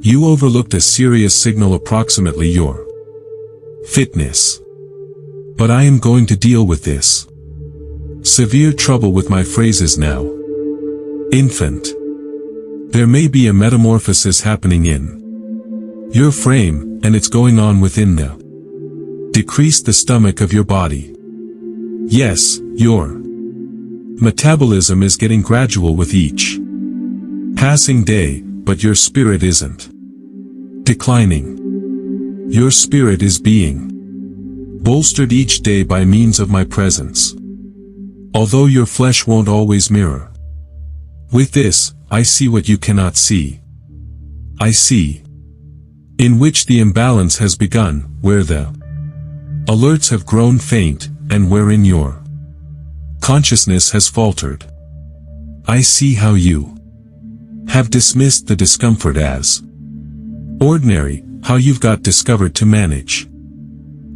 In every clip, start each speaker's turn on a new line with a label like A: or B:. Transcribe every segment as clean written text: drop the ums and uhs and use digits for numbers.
A: You overlooked a serious signal approximately your fitness. But I am going to deal with this. Severe trouble with my phrases now. Infant. There may be a metamorphosis happening in your frame, and it's going on within the decrease the stomach of your body. Yes, your metabolism is getting gradual with each passing day, but your spirit isn't declining. Your spirit is being bolstered each day by means of my presence. Although your flesh won't always mirror. With this, I see what you cannot see. I see in which the imbalance has begun, where the alerts have grown faint, and wherein your consciousness has faltered. I see how you have dismissed the discomfort as ordinary, how you've got discovered to manage,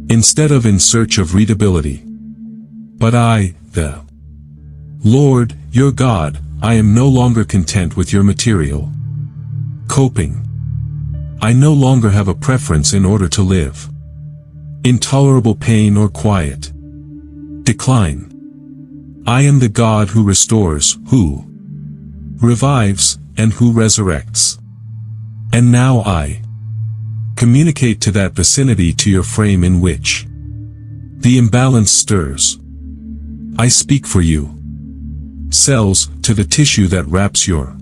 A: instead of in search of readability. But I, the Lord, your God, I am no longer content with your material coping. I no longer have a preference in order to live intolerable pain or quiet decline. I am the God who restores, who revives, and who resurrects. And now I communicate to that vicinity, to your frame in which the imbalance stirs. I speak for you. Cells, to the tissue that wraps your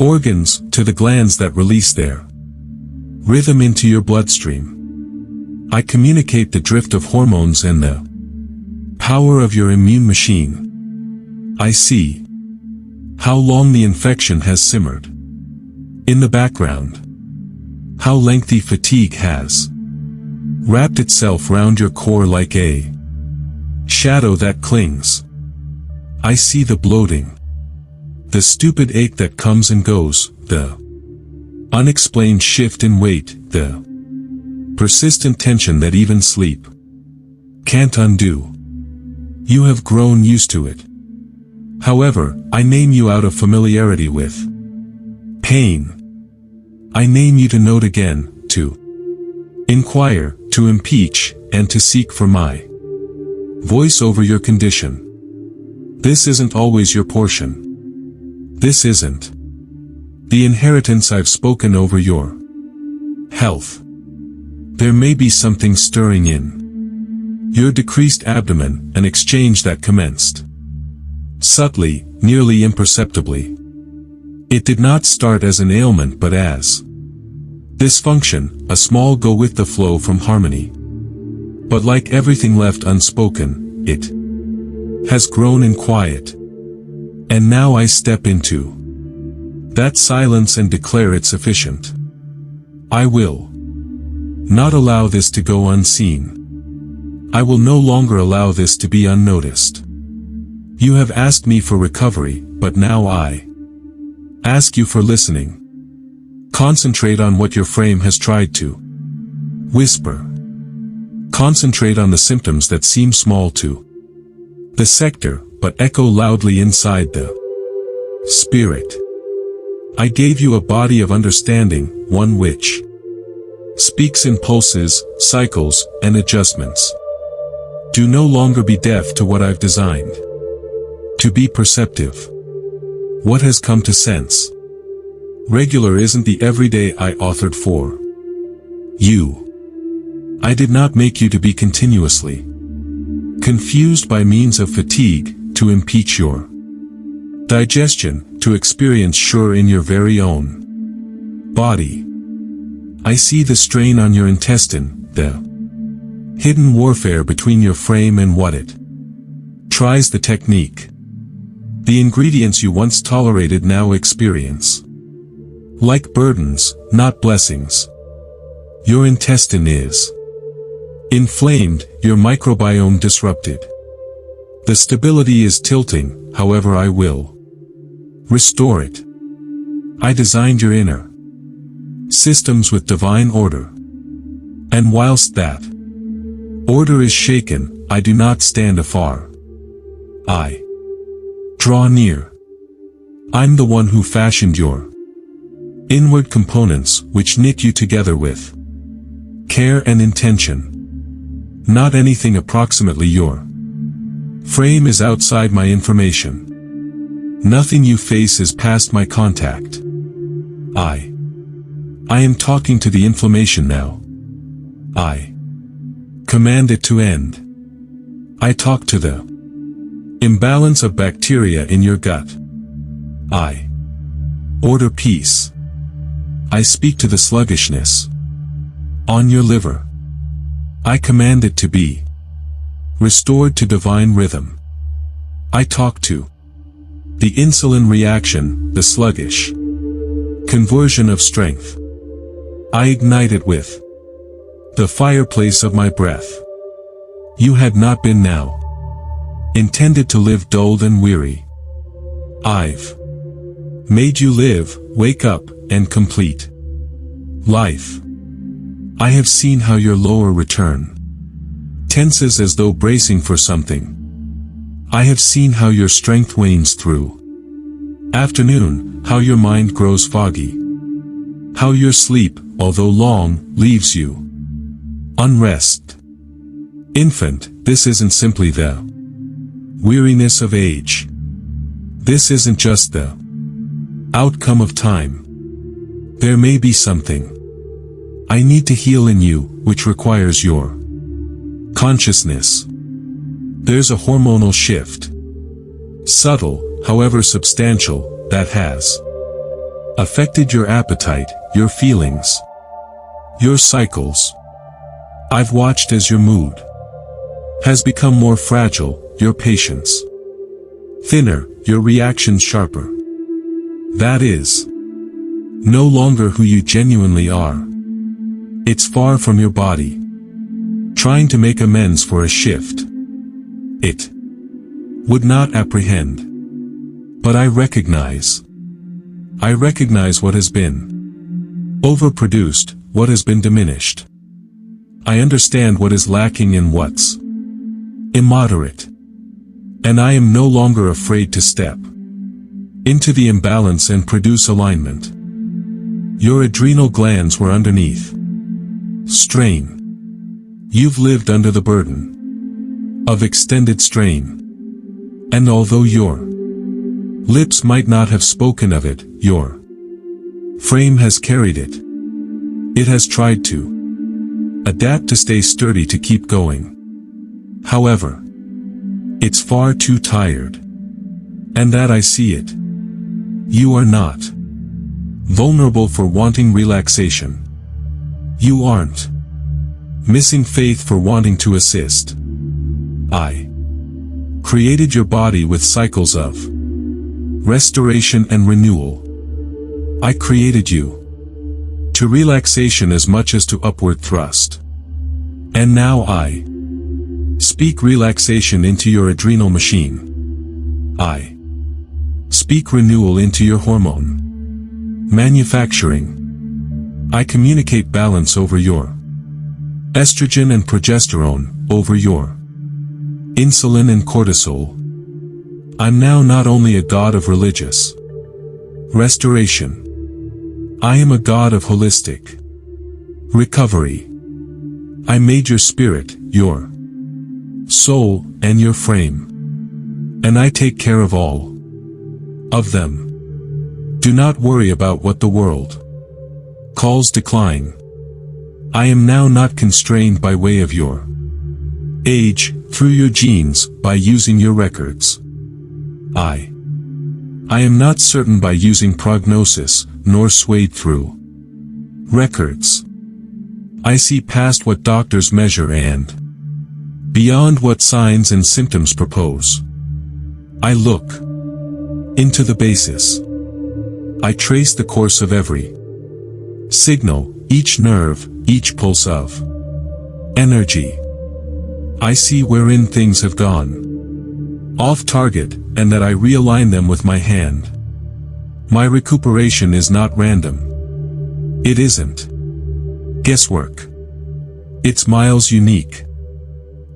A: organs, to the glands that release their rhythm into your bloodstream. I communicate the drift of hormones and the power of your immune machine. I see how long the infection has simmered in the background, how lengthy fatigue has wrapped itself round your core like a shadow that clings. I see the bloating, the stupid ache that comes and goes, the unexplained shift in weight, the persistent tension that even sleep can't undo. You have grown used to it. However, I name you out of familiarity with pain. I name you to note again, to inquire, to impeach, and to seek for my voice over your condition. This isn't always your portion. This isn't the inheritance I've spoken over your health. There may be something stirring in your decreased abdomen, an exchange that commenced subtly, nearly imperceptibly. It did not start as an ailment but as dysfunction, a small go with the flow from harmony. But like everything left unspoken, it has grown in quiet. And now I step into that silence and declare it sufficient. I will not allow this to go unseen. I will no longer allow this to be unnoticed. You have asked me for recovery, but now I ask you for listening. Concentrate on what your frame has tried to whisper. Concentrate on the symptoms that seem small to the sector, but echo loudly inside the spirit. I gave you a body of understanding, one which speaks in pulses, cycles, and adjustments. Do no longer be deaf to what I've designed to be perceptive. What has come to sense regular isn't the everyday I authored for you. I did not make you to be continuously confused by means of fatigue, to impeach your digestion, to experience sure in your very own body. I see the strain on your intestine, the hidden warfare between your frame and what it tries, the technique. The ingredients you once tolerated now experience like burdens, not blessings. Your intestine is inflamed, your microbiome disrupted. The stability is tilting, however I will restore it. I designed your inner systems with divine order. And whilst that order is shaken, I do not stand afar. I draw near. I'm the one who fashioned your Inward components which knit you together with care and intention. Not anything approximately your frame is outside my information. Nothing you face is past my contact. I am talking to the inflammation now. I command it to end. I talk to the imbalance of bacteria in your gut. I order peace. I speak to the sluggishness on your liver. I command it to be restored to divine rhythm. I talk to the insulin reaction, the sluggish conversion of strength. I ignite it with the fireplace of my breath. You had not been now intended to live dulled and weary. I've made you live, wake up, and complete life. I have seen how your lower return tenses as though bracing for something. I have seen how your strength wanes through afternoon, how your mind grows foggy, how your sleep, although long, leaves you unrest. Infant, this isn't simply the weariness of age. This isn't just the outcome of time. There may be something I need to heal in you, which requires your consciousness. There's a hormonal shift, subtle, however substantial, that has affected your appetite, your feelings, your cycles. I've watched as your mood has become more fragile, your patience thinner, your reactions sharper. That is no longer who you genuinely are. It's far from your body trying to make amends for a shift it would not apprehend. But I recognize what has been overproduced, what has been diminished. I understand what is lacking and what's immoderate. And I am no longer afraid to step into the imbalance and produce alignment. Your adrenal glands were underneath strain. You've lived under the burden of extended strain. And although your lips might not have spoken of it, your frame has carried it. It has tried to adapt to stay sturdy, to keep going. However, it's far too tired. And that I see it. You are not vulnerable for wanting relaxation. You aren't missing faith for wanting to assist. I created your body with cycles of restoration and renewal. I created you to relaxation as much as to upward thrust. And now I speak relaxation into your adrenal machine. I speak renewal into your hormone manufacturing. I communicate balance over your estrogen and progesterone, over your insulin and cortisol. I'm now not only a god of religious restoration. I am a god of holistic recovery. I made your spirit, your soul, and your frame. And I take care of all of them. Do not worry about what the world calls decline. I am now not constrained by way of your age, through your genes, by using your records. I am not certain by using prognosis, nor swayed through records. I see past what doctors measure and beyond what signs and symptoms propose. I look into the basis. I trace the course of every signal, each nerve, each pulse of energy. I see wherein things have gone off target, and that I realign them with my hand. My recuperation is not random. It isn't guesswork. It's miles unique.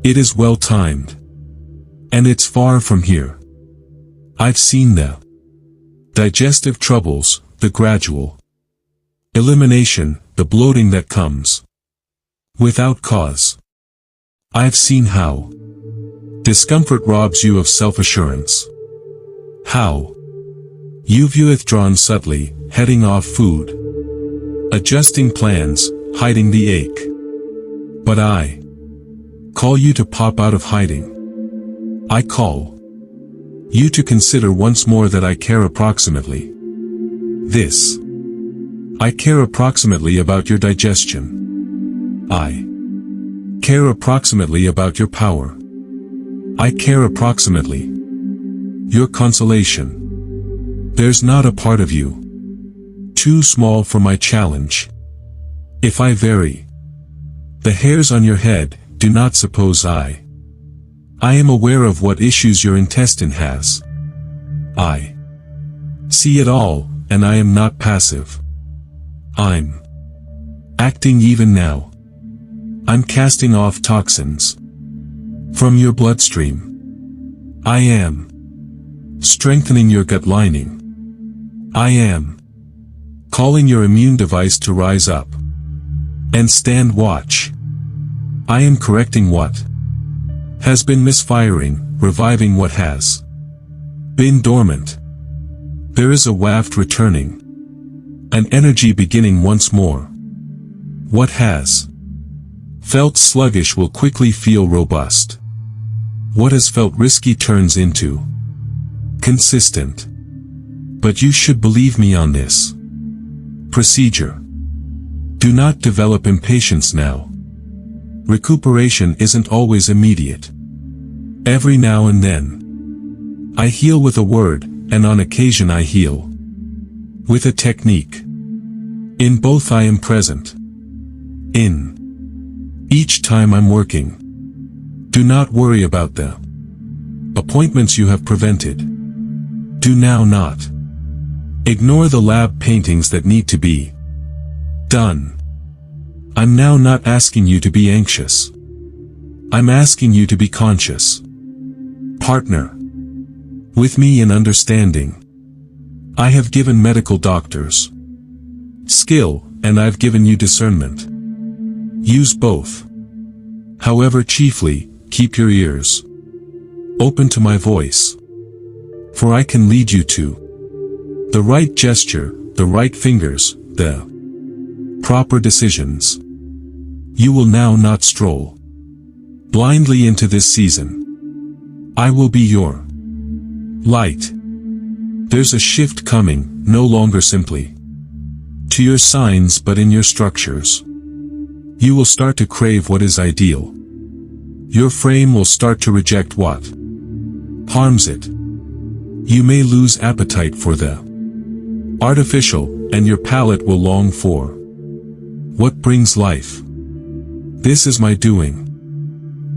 A: It is well timed. And it's far from here. I've seen the digestive troubles, the gradual Elimination, the bloating that comes without cause. I've seen how discomfort robs you of self-assurance. How you've withdrawn subtly, heading off food, adjusting plans, hiding the ache. But I call you to pop out of hiding. I call you to consider once more that I care approximately this. I care approximately about your digestion. I care approximately about your power. I care approximately your consolation. There's not a part of you too small for my challenge. If I vary the hairs on your head, do not suppose I am aware of what issues your intestine has. I see it all, and I am not passive. I'm acting even now. I'm casting off toxins from your bloodstream. I am strengthening your gut lining. I am calling your immune device to rise up and stand watch. I am correcting what has been misfiring, reviving what has been dormant. There is a waft returning, an energy beginning once more. What has felt sluggish will quickly feel robust. What has felt risky turns into consistent. But you should believe me on this procedure. Do not develop impatience now. Recuperation isn't always immediate. Every now and then, I heal with a word, and on occasion I heal with a technique. In both I am present. In each time I'm working. Do not worry about the appointments you have prevented. Do now not ignore the lab paintings that need to be done. I'm now not asking you to be anxious. I'm asking you to be conscious. Partner with me in understanding. I have given medical doctors skill, and I've given you discernment. Use both. However, chiefly, keep your ears open to my voice. For I can lead you to the right gesture, the right fingers, the proper decisions. You will now not stroll blindly into this season. I will be your light. There's a shift coming, no longer simply to your signs but in your structures. You will start to crave what is ideal. Your frame will start to reject what harms it. You may lose appetite for the artificial, and your palate will long for what brings life. This is my doing.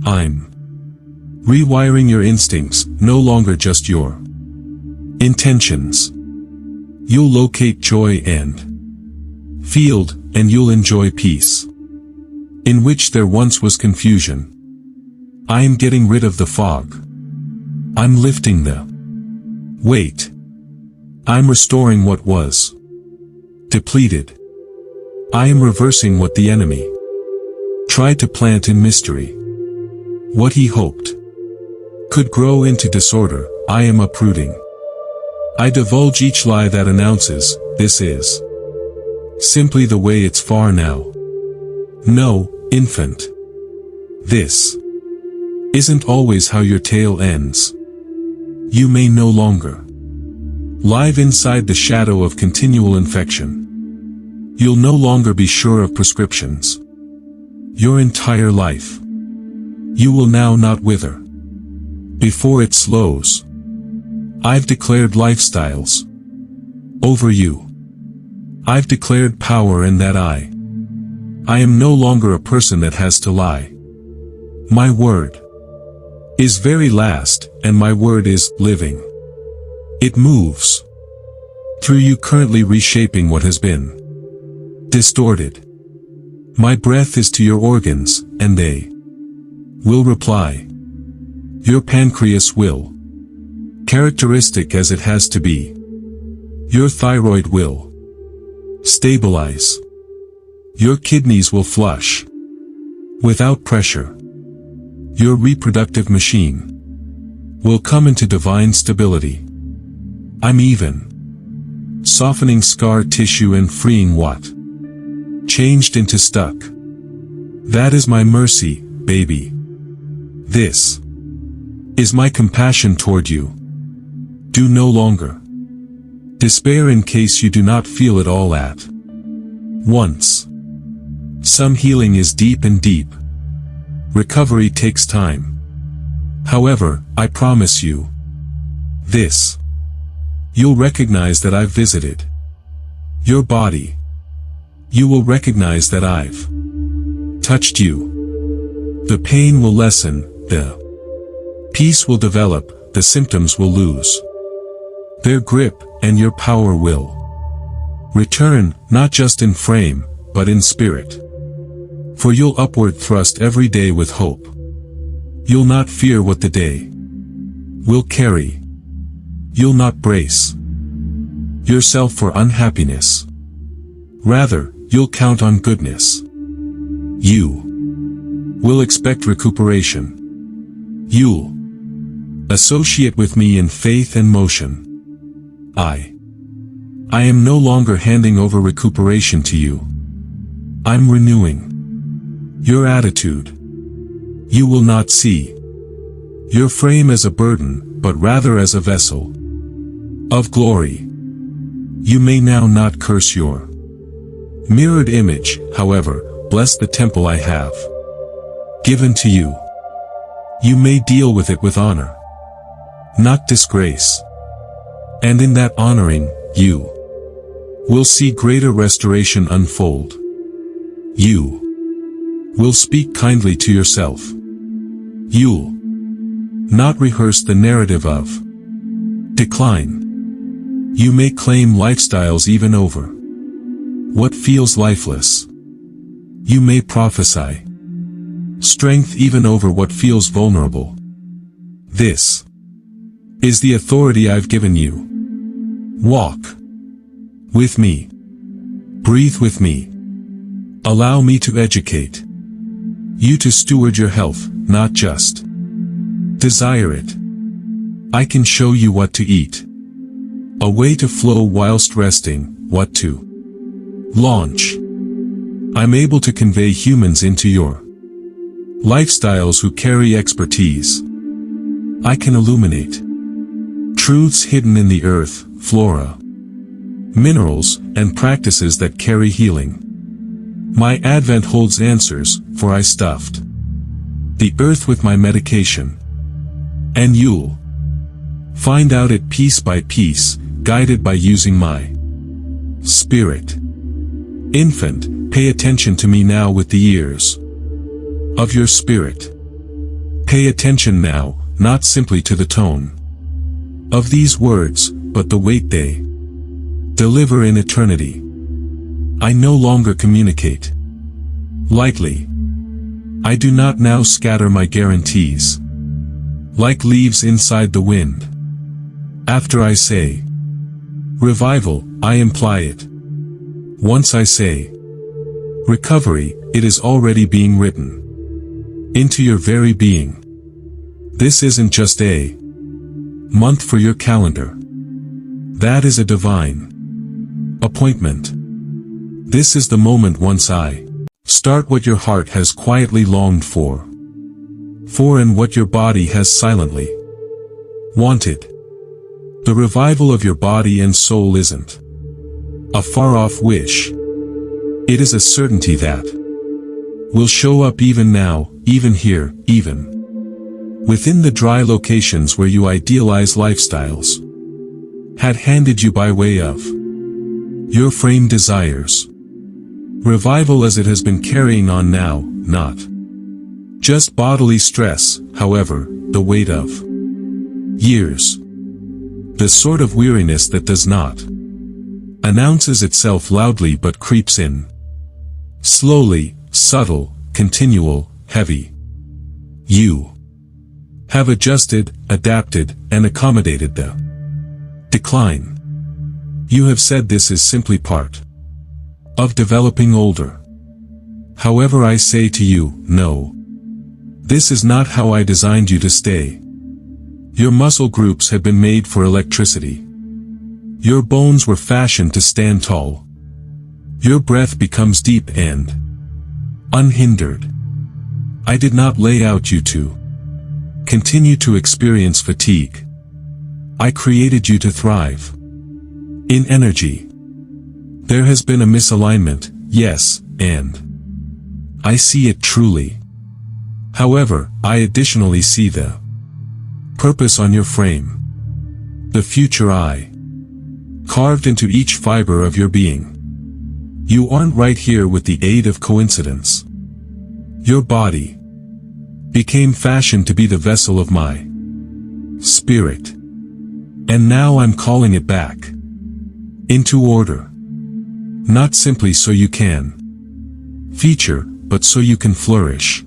A: I'm rewiring your instincts, no longer just your intentions. You'll locate joy and field, and you'll enjoy peace, in which there once was confusion. I am getting rid of the fog. I'm lifting the weight. I'm restoring what was depleted. I am reversing what the enemy tried to plant in mystery. What he hoped could grow into disorder, I am uprooting. I divulge each lie that announces, this is simply the way it's far now. No, infant. This isn't always how your tale ends. You may no longer live inside the shadow of continual infection. You'll no longer be sure of prescriptions. Your entire life. You will now not wither before it slows. I've declared lifestyles over you. I've declared power, and that I am no longer a person that has to lie. My word is very last, and my word is living. It moves through you, currently reshaping what has been distorted. My breath is to your organs, and they will reply. Your pancreas will, characteristic as it has to be. Your thyroid will Stabilize. Your kidneys will flush. Without pressure. Your reproductive machine will come into divine stability. I'm even. Softening scar tissue and freeing what? Changed into stuck. That is my mercy, baby. This is my compassion toward you. Do no longer despair in case you do not feel it all at once. Some healing is deep and deep. Recovery takes time. However, I promise you this. You'll recognize that I've visited your body. You will recognize that I've touched you. The pain will lessen, the peace will develop, the symptoms will lose their grip, and your power will return, not just in frame, but in spirit. For you'll upward thrust every day with hope. You'll not fear what the day will carry. You'll not brace yourself for unhappiness. Rather, you'll count on goodness. You will expect recuperation. You'll associate with me in faith and motion. I am no longer handing over recuperation to you. I'm renewing your attitude. You will not see your frame as a burden, but rather as a vessel of glory. You may now not curse your mirrored image, however, bless the temple I have given to you. You may deal with it with honor, not disgrace. And in that honoring, you will see greater restoration unfold. You will speak kindly to yourself. You'll not rehearse the narrative of decline. You may claim lifestyles even over what feels lifeless. You may prophesy strength even over what feels vulnerable. This is the authority I've given you. Walk with me. Breathe with me. Allow me to educate you to steward your health, not just desire it. I can show you what to eat, a way to flow whilst resting, what to launch. I'm able to convey humans into your lifestyles who carry expertise. I can illuminate truths hidden in the earth, flora, minerals, and practices that carry healing. My advent holds answers, for I stuffed the earth with my medication. And you'll find out it piece by piece, guided by using my spirit. Infant, pay attention to me now with the ears of your spirit. Pay attention now, not simply to the tone of these words, but the weight they deliver in eternity. I no longer communicate lightly. I do not now scatter my guarantees like leaves inside the wind. After I say revival, I imply it. Once I say recovery, it is already being written into your very being. This isn't just a month for your calendar. That is a divine appointment. This is the moment once I start what your heart has quietly longed for and what your body has silently wanted. The revival of your body and soul isn't a far-off wish. It is a certainty that will show up even now, even here, even within the dry locations where you idealize lifestyles had handed you by way of your frame desires. Revival as it has been carrying on now, not just bodily stress, however, the weight of years. The sort of weariness that does not announces itself loudly but creeps in. Slowly, subtle, continual, heavy. You have adjusted, adapted, and accommodated the decline. You have said this is simply part of developing older. However, I say to you, no. This is not how I designed you to stay. Your muscle groups had been made for electricity. Your bones were fashioned to stand tall. Your breath becomes deep and unhindered. I did not lay out you to continue to experience fatigue. I created you to thrive. In energy, there has been a misalignment, yes, and I see it truly. However, I additionally see the purpose on your frame. The future I carved into each fiber of your being. You aren't right here with the aid of coincidence. Your body became fashioned to be the vessel of my spirit. And now I'm calling it back into order. Not simply so you can feature, but so you can flourish.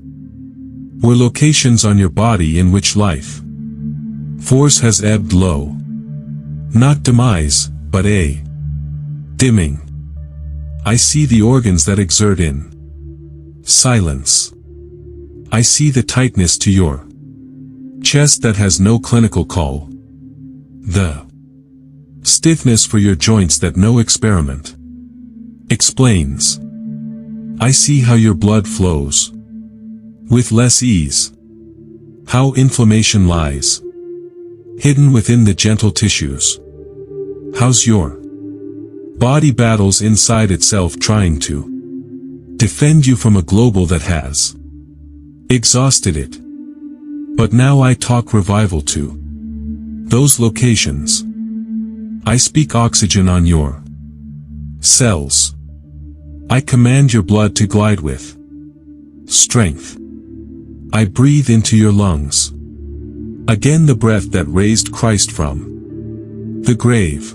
A: Were locations on your body in which life force has ebbed low. Not demise, but a dimming. I see the organs that exert in silence. I see the tightness to your chest that has no clinical call. The stiffness for your joints that no experiment explains. I see how your blood flows with less ease. How inflammation lies hidden within the gentle tissues. How's your body battles inside itself trying to defend you from a global that has exhausted it. But now I talk revival to those locations. I speak oxygen on your cells. I command your blood to glide with strength. I breathe into your lungs again the breath that raised Christ from the grave.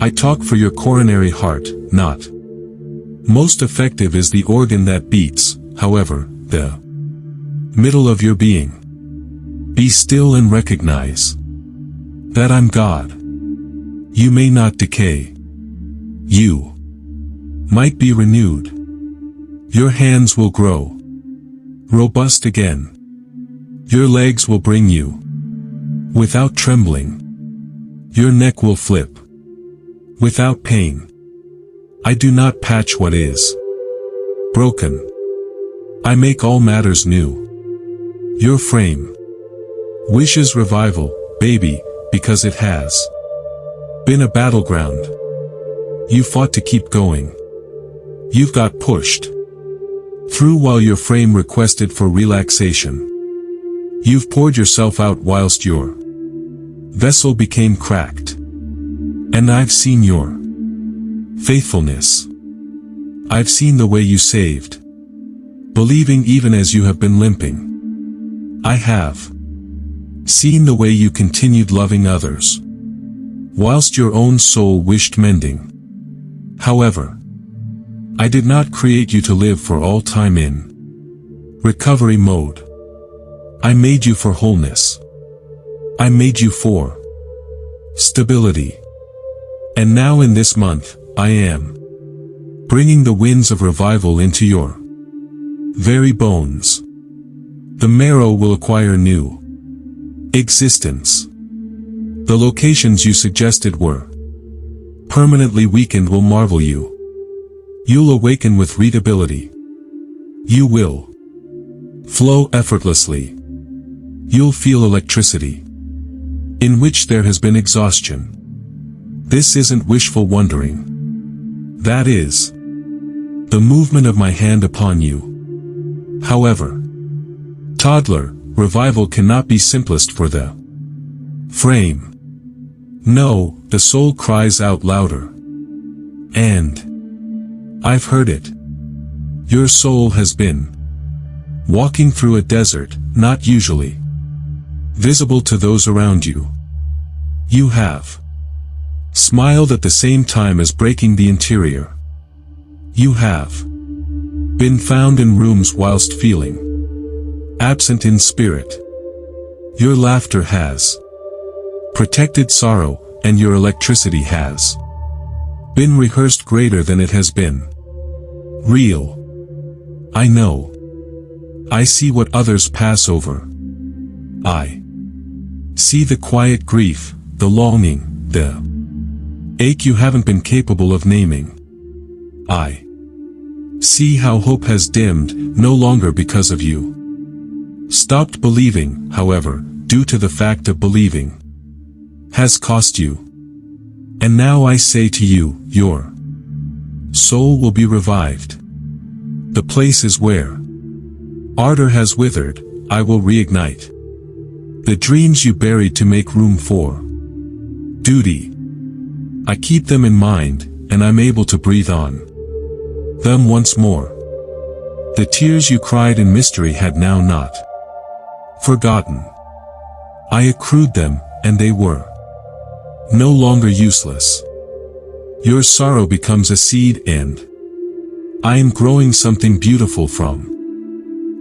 A: I talk for your coronary heart, not most effective is the organ that beats, however, the middle of your being. Be still and recognize that I'm God. You may not decay. You might be renewed. Your hands will grow robust again. Your legs will bring you without trembling. Your neck will flip without pain. I do not patch what is broken. I make all matters new. Your frame wishes revival, baby, because it has been a battleground. You fought to keep going. You've got pushed through while your frame requested for relaxation. You've poured yourself out whilst your vessel became cracked. And I've seen your faithfulness. I've seen the way you saved, believing even as you have been limping. I have seen the way you continued loving others, whilst your own soul wished mending. However, I did not create you to live for all time in recovery mode. I made you for wholeness. I made you for stability. And now in this month, I am bringing the winds of revival into your very bones. The marrow will acquire new existence. The locations you suggested were permanently weakened will marvel you. You'll awaken with readability. You will flow effortlessly. You'll feel electricity in which there has been exhaustion. This isn't wishful wondering. That is the movement of my hand upon you. However, toddler, revival cannot be simplest for the frame. No, the soul cries out louder. And I've heard it. Your soul has been walking through a desert, not usually visible to those around you. You have smiled at the same time as breaking the interior. You have been found in rooms whilst feeling absent in spirit. Your laughter has protected sorrow, and your electricity has been rehearsed greater than it has been. Real. I know. I see what others pass over. I see the quiet grief, the longing, the ache you haven't been capable of naming. I see how hope has dimmed, no longer because of you. Stopped believing, however, due to the fact of believing has cost you. And now I say to you, your soul will be revived. The places where ardor has withered, I will reignite. The dreams you buried to make room for duty, I keep them in mind, and I'm able to breathe on them once more. The tears you cried in mystery had now not forgotten. I accrued them, and they were no longer useless. Your sorrow becomes a seed, and I am growing something beautiful from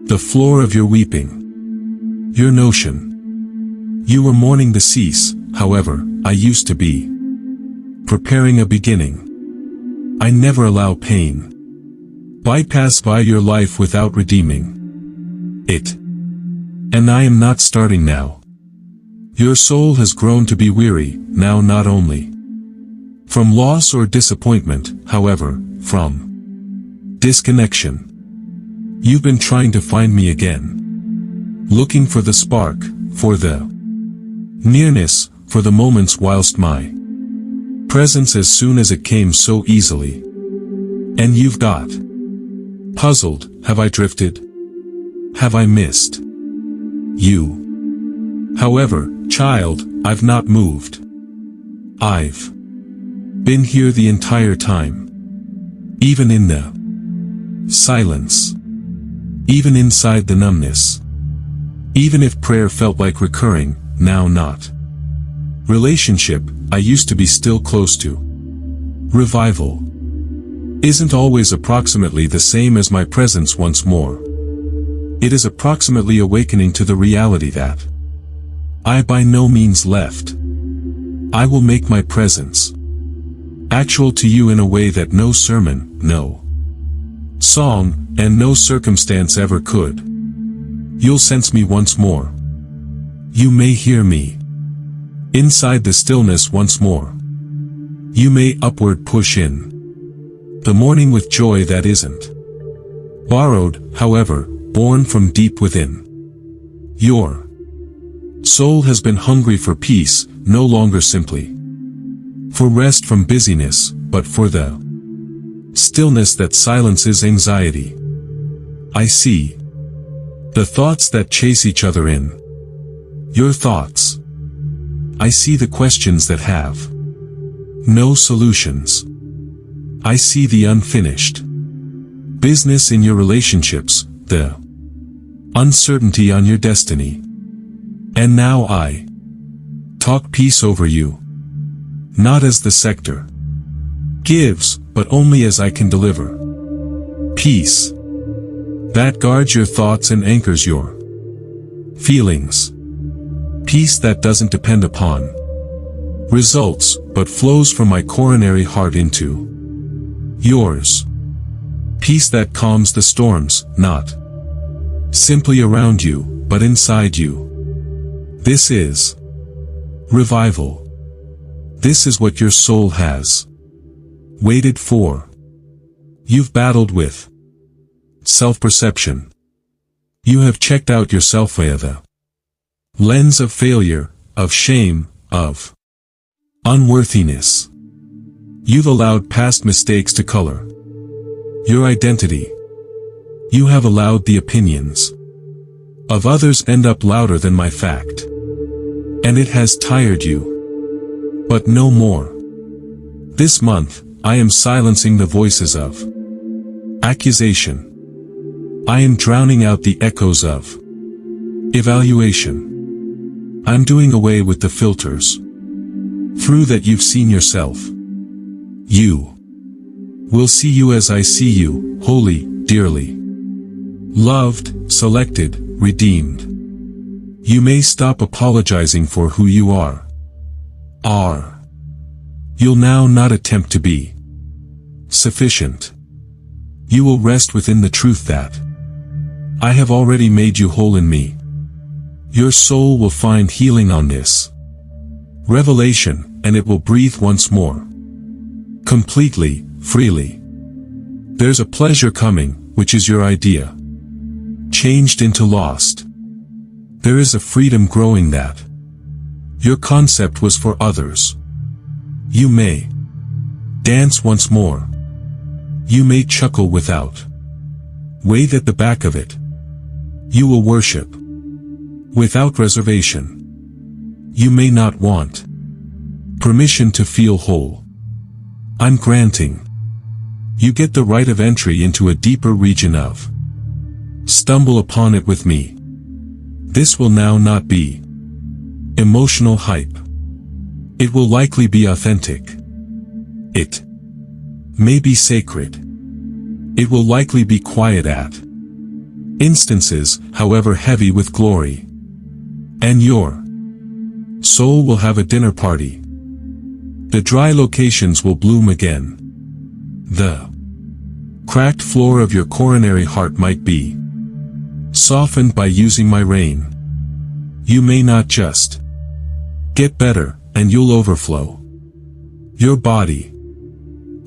A: the floor of your weeping. Your notion. You were mourning the cease, however, I used to be preparing a beginning. I never allow pain bypass by your life without redeeming it. And I am not starting now. Your soul has grown to be weary, now not only from loss or disappointment, however, from disconnection. You've been trying to find me again. Looking for the spark, for the nearness, for the moments whilst my presence as soon as it came so easily. And you've got puzzled. Have I drifted? Have I missed you? However, child, I've not moved. I've been here the entire time. Even in the silence. Even inside the numbness. Even if prayer felt like recurring, now not. Relationship, I used to be still close to. Revival isn't always approximately the same as my presence once more. It is approximately awakening to the reality that I by no means left. I will make my presence actual to you in a way that no sermon, no song, and no circumstance ever could. You'll sense me once more. You may hear me inside the stillness once more. You may upward push in the morning with joy that isn't borrowed, however, born from deep within. Your soul has been hungry for peace, no longer simply for rest from busyness, but for the stillness that silences anxiety. I see the thoughts that chase each other in your thoughts. I see the questions that have no solutions. I see the unfinished business in your relationships, the uncertainty on your destiny. And now I talk peace over you. Not as the sector gives, but only as I can deliver. Peace that guards your thoughts and anchors your feelings. Peace that doesn't depend upon results, but flows from my coronary heart into yours. Peace that calms the storms, not simply around you, but inside you. This is revival. This is what your soul has waited for. You've battled with self-perception. You have checked out yourself via the lens of failure, of shame, of unworthiness. You've allowed past mistakes to color your identity. You have allowed the opinions of others end up louder than my fact. And it has tired you. But no more. This month, I am silencing the voices of accusation. I am drowning out the echoes of evaluation. I'm doing away with the filters through that you've seen yourself. You will see you as I see you, holy, dearly loved, selected, redeemed. You may stop apologizing for who you are. You'll now not attempt to be sufficient. You will rest within the truth that I have already made you whole in me. Your soul will find healing on this revelation, and it will breathe once more. Completely, freely. There's a pleasure coming, which is your idea, changed into lost. There is a freedom growing that your concept was for others. You may dance once more. You may chuckle without wave at the back of it. You will worship without reservation. You may not want permission to feel whole. I'm granting you get the right of entry into a deeper region of stumble upon it with me. This will now not be emotional hype. It will likely be authentic. It may be sacred. It will likely be quiet at instances, however heavy with glory. And your soul will have a dinner party. The dry locations will bloom again. The cracked floor of your coronary heart might be softened by using my rain. You may not just get better, and you'll overflow. Your body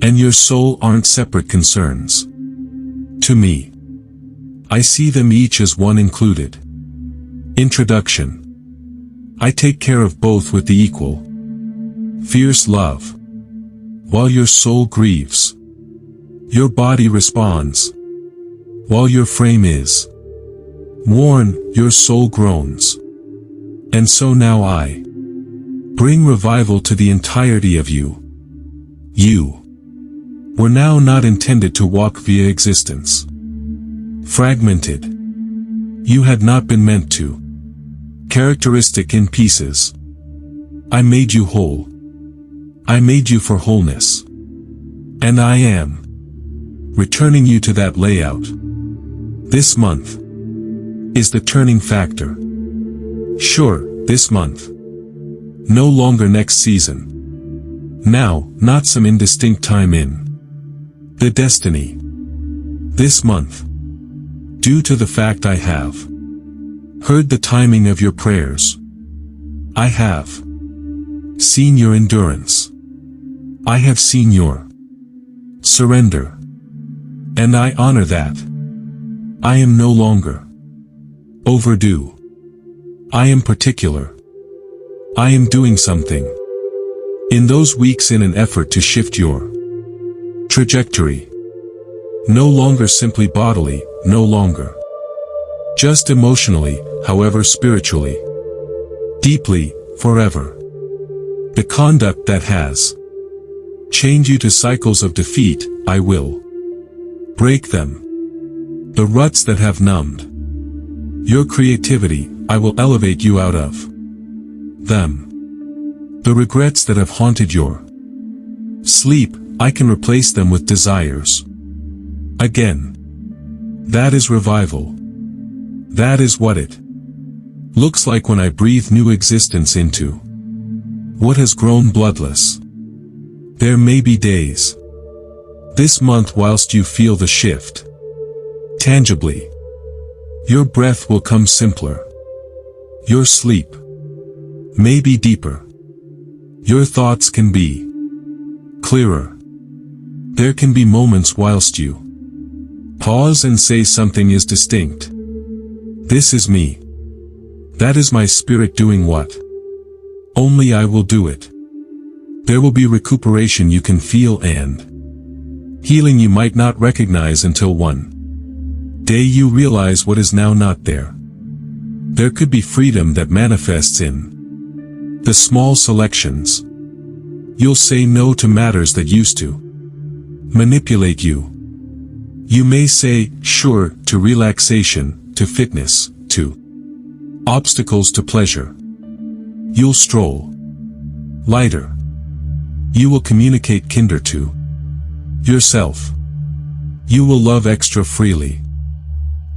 A: and your soul aren't separate concerns. To me, I see them each as one included. Introduction. I take care of both with the equal, fierce love. While your soul grieves, your body responds. While your frame is worn, your soul groans. And so now I bring revival to the entirety of you. You were now not intended to walk via existence fragmented. You had not been meant to characteristic in pieces. I made you whole. I made you for wholeness. And I am returning you to that layout. This month is the turning factor. Sure, this month. No longer next season. Now, not some indistinct time in the destiny. This month. Due to the fact I have heard the timing of your prayers. I have seen your endurance. I have seen your surrender. And I honor that. I am no longer overdue. I am particular. I am doing something in those weeks in an effort to shift your trajectory. No longer simply bodily, no longer just emotionally, however spiritually, deeply, forever. The conduct that has chained you to cycles of defeat, I will break them. The ruts that have numbed your creativity, I will elevate you out of them. The regrets that have haunted your sleep, I can replace them with desires. Again. That is revival. That is what it looks like when I breathe new existence into what has grown bloodless. There may be days this month whilst you feel the shift tangibly. Your breath will come simpler. Your sleep may be deeper. Your thoughts can be clearer. There can be moments whilst you pause and say something is distinct. This is me. That is my spirit doing what only I will do it. There will be recuperation you can feel and healing you might not recognize until one day you realize what is now not there. There could be freedom that manifests in the small selections. You'll say no to matters that used to manipulate you. You may say sure to relaxation, to fitness, to obstacles to pleasure. You'll stroll lighter. You will communicate kinder to yourself. You will love extra freely.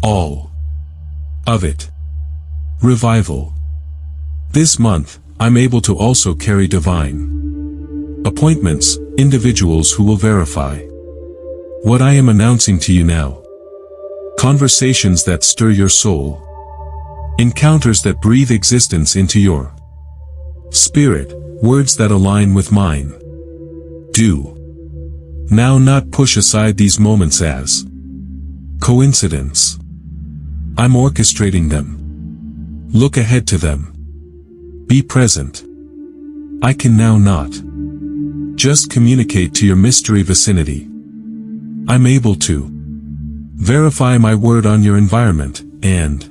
A: All of it. Revival. This month, I'm able to also carry divine appointments, individuals who will verify What I am announcing to you now. Conversations that stir your soul. Encounters that breathe existence into your spirit, words that align with mine. Do now not push aside these moments as coincidence. I'm orchestrating them. Look ahead to them. Be present. I can now not just communicate to your mystery vicinity. I'm able to verify my word on your environment, and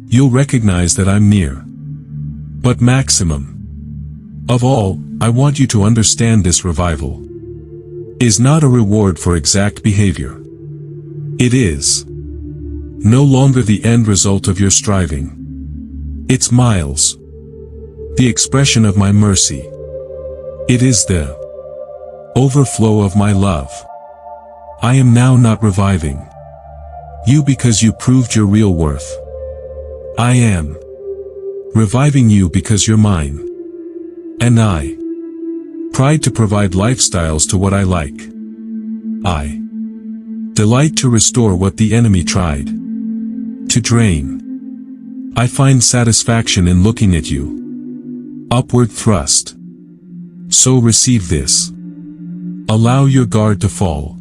A: you'll recognize that I'm near. But maximum of all, I want you to understand this revival is not a reward for exact behavior. It is no longer the end result of your striving. It's miles. The expression of my mercy. It is the overflow of my love. I am now not reviving you because you proved your real worth. I am reviving you because you're mine. And I pride to provide lifestyles to what I like. I delight to restore what the enemy tried to drain. I find satisfaction in looking at you. Upward thrust. So receive this. Allow your guard to fall.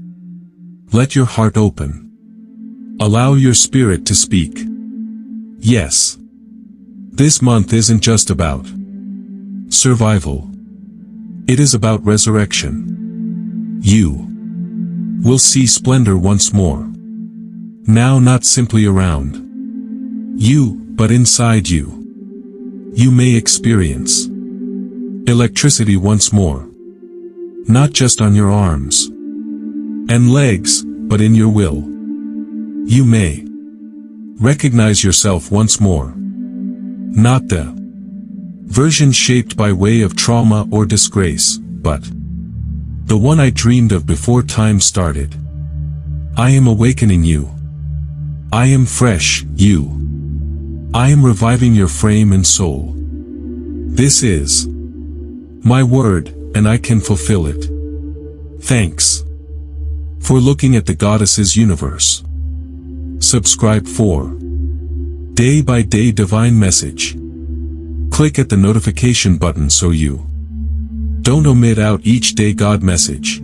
A: Let your heart open. Allow your spirit to speak. Yes. This month isn't just about survival. It is about resurrection. You will see splendor once more. Now not simply around you, but inside you. You may experience electricity once more. Not just on your arms and legs, but in your will. You may recognize yourself once more. Not the version shaped by way of trauma or disgrace, but the one I dreamed of before time started. I am awakening you. I am fresh, you. I am reviving your frame and soul. This is my word, and I can fulfill it. Thanks for looking at the Goddess's universe. Subscribe for day-by-day divine message. Click at the notification button so you don't omit out each day God message.